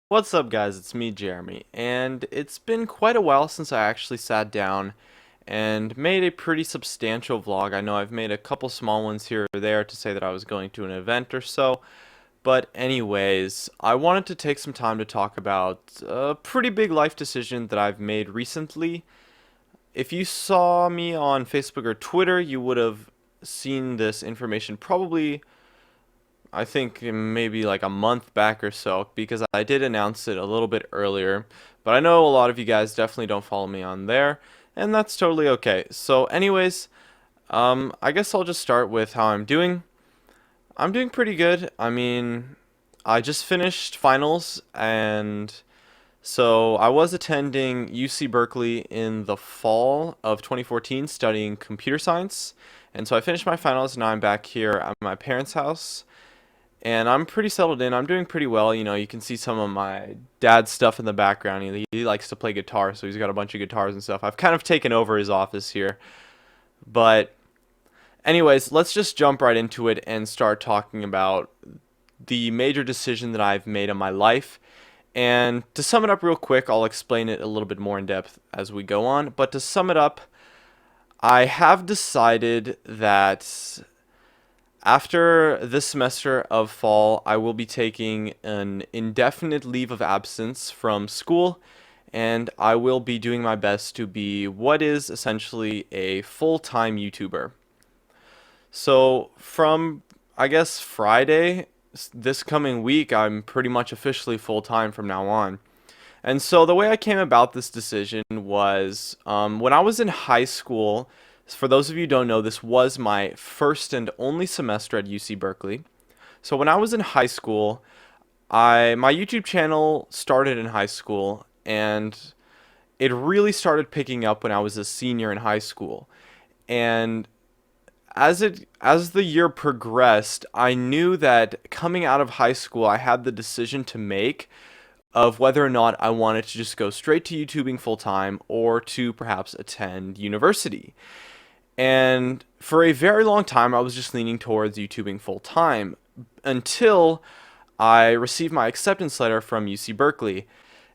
What's up, guys? It's me, Jeremy, and it's been quite a while since I actually sat down and made a pretty substantial vlog. I know I've made a couple small ones here or there to say that I was going to an event or so, but anyways, I wanted to take some time to talk about a pretty big life decision that I've made recently. If you saw me on Facebook or Twitter, you would have seen this information probably I think maybe like a month back or so because I did announce it a little bit earlier. But I know a lot of you guys definitely don't follow me on there, and that's totally okay. So, anyways, I guess I'll just start with how I'm doing. I'm doing pretty good. I mean, I just finished finals, and so I was attending UC Berkeley in the fall of 2014 studying computer science. And so I finished my finals, and now I'm back here at my parents' house and I'm pretty settled in. I'm doing pretty well. You know, you can see some of my dad's stuff in the background. He likes to play guitar, so he's got a bunch of guitars and stuff. I've kind of taken over his office here. But, anyways, let's just jump right into it and start talking about the major decision that I've made in my life. And to sum it up real quick, I'll explain it a little bit more in depth as we go on. But to sum it up, I have decided that after this semester of fall, I will be taking an indefinite leave of absence from school, and I will be doing my best to be what is essentially a full-time YouTuber. So, from I guess Friday, this coming week, I'm pretty much officially full-time from now on. And so the way I came about this decision was when I was in high school. For those of you who don't know, this was my first and only semester at UC Berkeley. So when I was in high school, I my YouTube channel started in high school, and it really started picking up when I was a senior in high school. And as the year progressed, I knew that coming out of high school, I had the decision to make of whether or not I wanted to just go straight to YouTubing full time or to perhaps attend university. And for a very long time, I was just leaning towards YouTubing full time until I received my acceptance letter from UC Berkeley.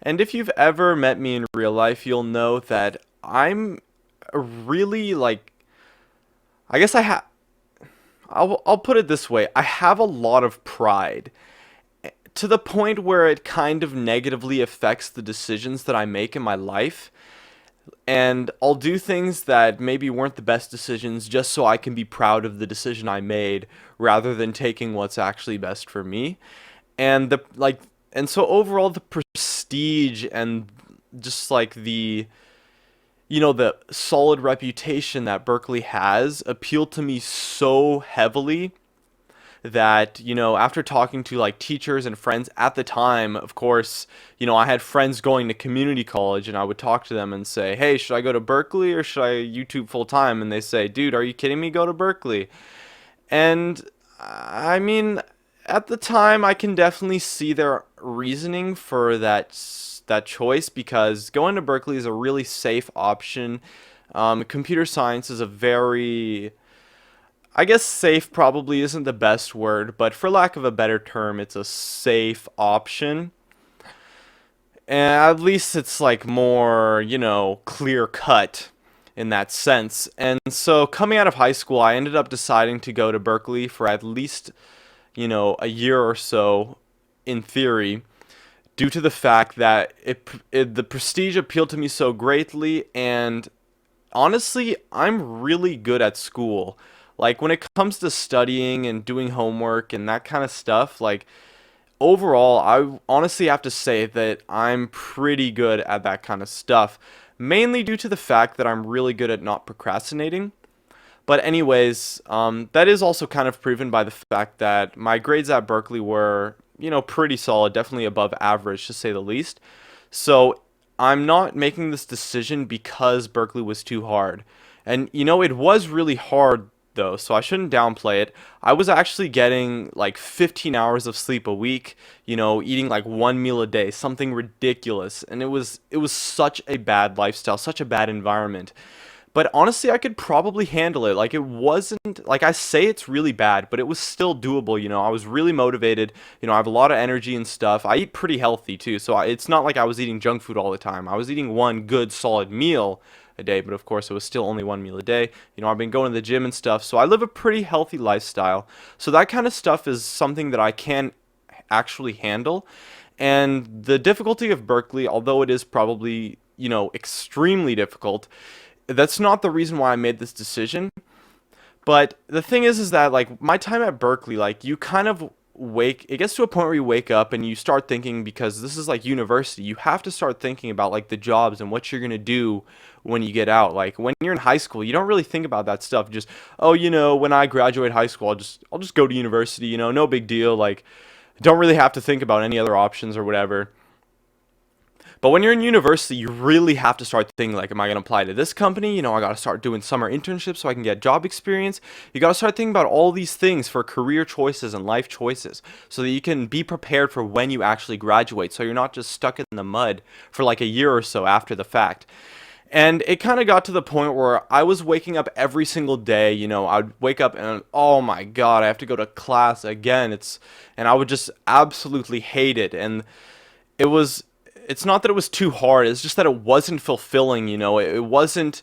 And if you've ever met me in real life, you'll know that I'm a really like I guess I'll put it this way. I have a lot of pride to the point where it kind of negatively affects the decisions that I make in my life, and I'll do things that maybe weren't the best decisions just so I can be proud of the decision I made rather than taking what's actually best for me. And so overall the prestige and just like the solid reputation that Berkeley has appealed to me so heavily that, after talking to like teachers and friends at the time, of course, I had friends going to community college, and I would talk to them and say, hey, should I go to Berkeley or should I YouTube full time? And they say, dude, are you kidding me? Go to Berkeley. And I mean, at the time, I can definitely see their reasoning for that choice, because going to Berkeley is a really safe option. Computer science is a very, I guess safe probably isn't the best word, but for lack of a better term, it's a safe option. And at least it's like more, clear cut in that sense. And so coming out of high school, I ended up deciding to go to Berkeley for at least, a year or so in theory, due to the fact that the prestige appealed to me so greatly. And honestly, I'm really good at school. Like when it comes to studying and doing homework and that kind of stuff, like overall, I honestly have to say that I'm pretty good at that kind of stuff, mainly due to the fact that I'm really good at not procrastinating. But anyways, that is also kind of proven by the fact that my grades at Berkeley were, pretty solid, definitely above average to say the least. So I'm not making this decision because Berkeley was too hard. And it was really hard though, so I shouldn't downplay it. I was actually getting like 15 hours of sleep a week, eating like one meal a day, something ridiculous. And it was such a bad lifestyle, such a bad environment. But honestly, I could probably handle it. Like, it wasn't, like, I say it's really bad, but it was still doable. I was really motivated. I have a lot of energy and stuff. I eat pretty healthy too, so it's not like I was eating junk food all the time. I was eating one good solid meal a day, but of course it was still only one meal a day. I've been going to the gym and stuff, so I live a pretty healthy lifestyle. So that kind of stuff is something that I can actually handle. And the difficulty of Berkeley, although it is probably, extremely difficult, that's not the reason why I made this decision. But the thing is that like my time at Berkeley, like you kind of it gets to a point where you wake up and you start thinking, because this is like university, you have to start thinking about like the jobs and what you're going to do when you get out. Like when you're in high school, you don't really think about that stuff. Just, oh, when I graduate high school, I'll just go to university, no big deal. Like don't really have to think about any other options or whatever. But when you're in university, you really have to start thinking like, am I going to apply to this company? I got to start doing summer internships so I can get job experience. You got to start thinking about all these things for career choices and life choices so that you can be prepared for when you actually graduate. So you're not just stuck in the mud for like a year or so after the fact. And it kind of got to the point where I was waking up every single day. I'd wake up and, oh my God, I have to go to class again. And I would just absolutely hate it. And it was it's not that it was too hard, it's just that it wasn't fulfilling. It wasn't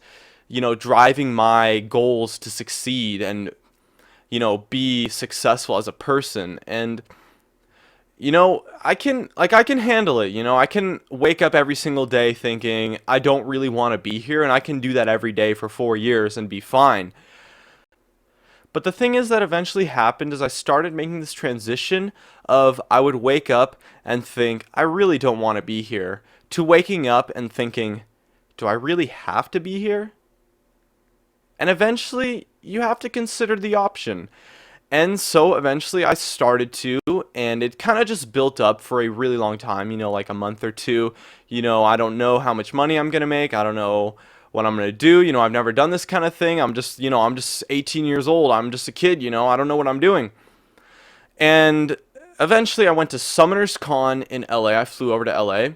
driving my goals to succeed and be successful as a person. And I can handle it. I can wake up every single day thinking I don't really want to be here, and I can do that every day for 4 years and be fine. But the thing is that eventually happened is I started making this transition of I would wake up and think, I really don't want to be here, to waking up and thinking, do I really have to be here? And eventually you have to consider the option. And so eventually I started to, and it kind of just built up for a really long time, like a month or two. I don't know how much money I'm going to make. I don't know what I'm going to do. I've never done this kind of thing. I'm just 18 years old. I'm just a kid, I don't know what I'm doing. And eventually I went to Summoners Con in LA. I flew over to LA.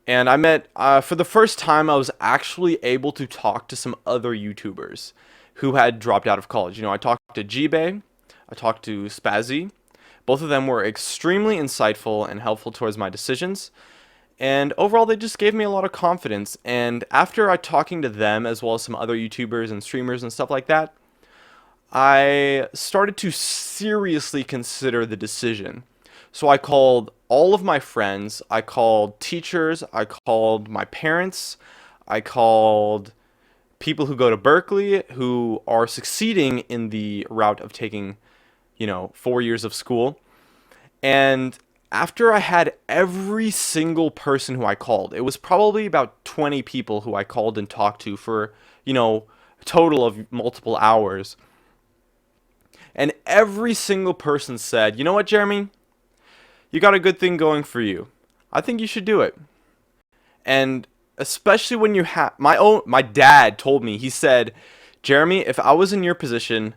And I met, for the first time, I was actually able to talk to some other YouTubers who had dropped out of college. I talked to G-Bay, I talked to Spazzy. Both of them were extremely insightful and helpful towards my decisions. And overall, they just gave me a lot of confidence. And after I talking to them, as well as some other YouTubers and streamers and stuff like that, I started to seriously consider the decision. So I called all of my friends, I called teachers, I called my parents, I called people who go to Berkeley who are succeeding in the route of taking, 4 years of school. And after I had every single person who I called, it was probably about 20 people who I called and talked to for, a total of multiple hours. And every single person said, you know what, Jeremy? You got a good thing going for you. I think you should do it. And especially when you have my dad told me, he said, Jeremy, if I was in your position,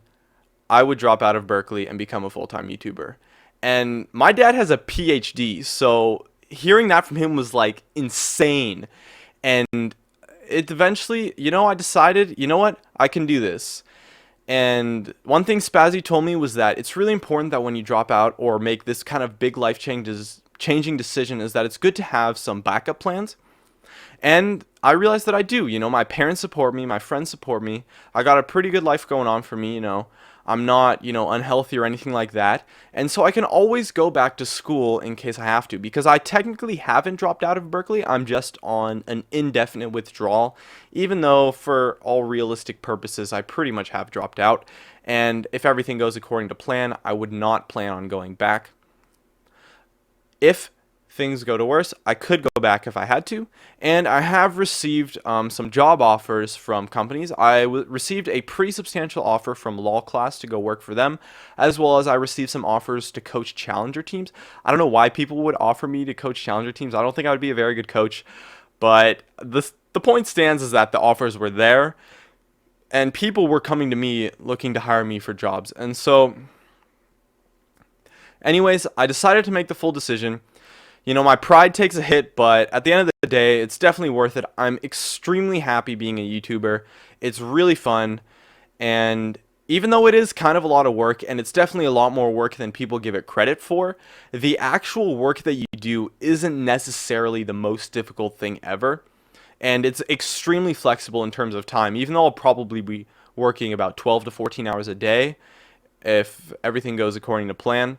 I would drop out of Berkeley and become a full-time YouTuber. And my dad has a PhD, so hearing that from him was like insane. And it eventually, I decided, you know what, I can do this. And one thing Spazzy told me was that it's really important that when you drop out or make this kind of big changing decision, is that it's good to have some backup plans. And I realized that I do. My parents support me, my friends support me. I got a pretty good life going on for me. I'm not, unhealthy or anything like that. And so I can always go back to school in case I have to, because I technically haven't dropped out of Berkeley. I'm just on an indefinite withdrawal, even though for all realistic purposes, I pretty much have dropped out. And if everything goes according to plan, I would not plan on going back. If things go to worse, I could go back if I had to. And I have received some job offers from companies. I received a pretty substantial offer from Law Class to go work for them, as well as I received some offers to coach challenger teams. I don't know why people would offer me to coach challenger teams. I don't think I would be a very good coach, but the point stands is that the offers were there, and people were coming to me looking to hire me for jobs. And so anyways, I decided to make the full decision. my pride takes a hit, but at the end of the day, it's definitely worth it. I'm extremely happy being a YouTuber. It's really fun, and even though it is kind of a lot of work, and it's definitely a lot more work than people give it credit for, the actual work that you do isn't necessarily the most difficult thing ever. And it's extremely flexible in terms of time, even though I'll probably be working about 12 to 14 hours a day if everything goes according to plan.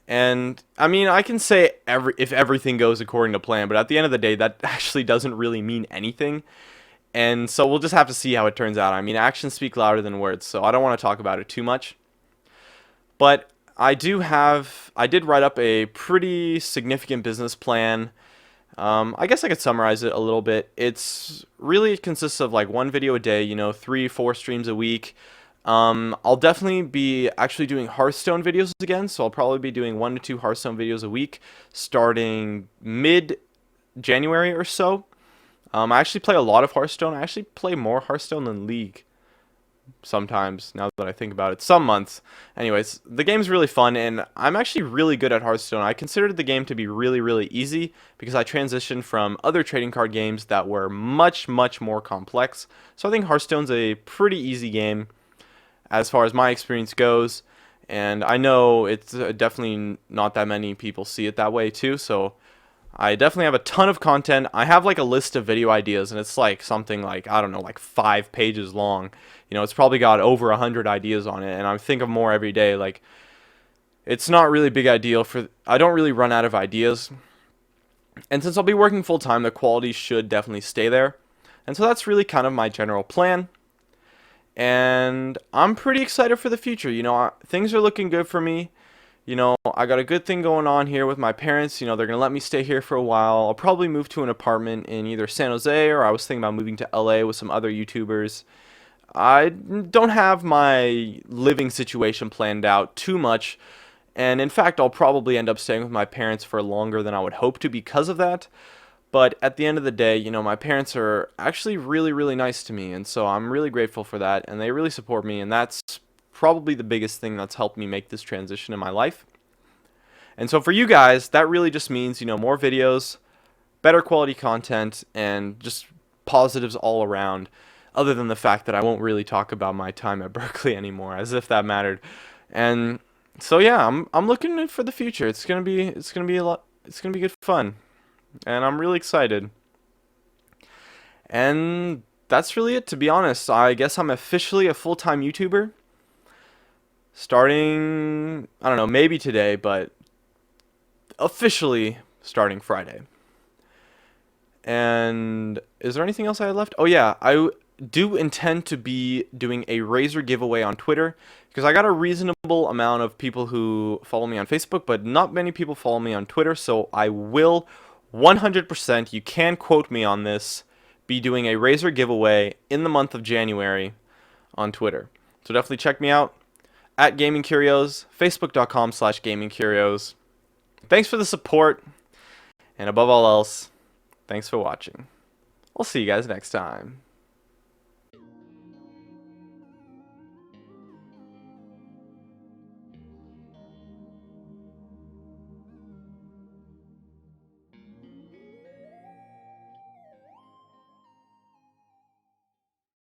And I mean, I can say if everything goes according to plan, but at the end of the day, that actually doesn't really mean anything. And so we'll just have to see how it turns out. I mean, actions speak louder than words, so I don't want to talk about it too much. But I did write up a pretty significant business plan. I guess I could summarize it a little bit. It's really consists of like one video a day, 3, 4 streams a week. I'll definitely be actually doing Hearthstone videos again, so I'll probably be doing 1 to 2 Hearthstone videos a week starting mid-January or so. I actually play a lot of Hearthstone. I actually play more Hearthstone than League sometimes, now that I think about it. Some months. Anyways, the game's really fun, and I'm actually really good at Hearthstone. I considered the game to be really, really easy because I transitioned from other trading card games that were much, much more complex. So I think Hearthstone's a pretty easy game as far as my experience goes, and I know it's definitely not that many people see it that way too, so I definitely have a ton of content. I have like a list of video ideas, and it's like something like, I don't know, like 5 pages long. It's probably got over 100 ideas on it, and I think of more every day. Like, it's not really a big idea I don't really run out of ideas. And since I'll be working full time, the quality should definitely stay there. And so that's really kind of my general plan. And I'm pretty excited for the future. Things are looking good for me. I got a good thing going on here with my parents. They're going to let me stay here for a while. I'll probably move to an apartment in either San Jose, or I was thinking about moving to LA with some other YouTubers. I don't have my living situation planned out too much. And in fact, I'll probably end up staying with my parents for longer than I would hope to because of that. But at the end of the day, my parents are actually really, really nice to me. And so I'm really grateful for that. And they really support me. And that's probably the biggest thing that's helped me make this transition in my life. And so for you guys, that really just means, more videos, better quality content, and just positives all around, other than the fact that I won't really talk about my time at Berkeley anymore, as if that mattered. And so yeah, I'm looking for the future. It's going to be a lot, it's going to be good fun. And I'm really excited. And that's really it, to be honest. I guess I'm officially a full-time YouTuber. Starting, I don't know, maybe today, but officially starting Friday. And is there anything else I had left? Oh yeah, I do intend to be doing a Razer giveaway on Twitter, because I got a reasonable amount of people who follow me on Facebook, but not many people follow me on Twitter, so I will 100%, you can quote me on this, be doing a Razer giveaway in the month of January on Twitter. So definitely check me out at Gaming Curios, facebook.com/Gaming Curios. Thanks for the support, and above all else, thanks for watching. I'll see you guys next time.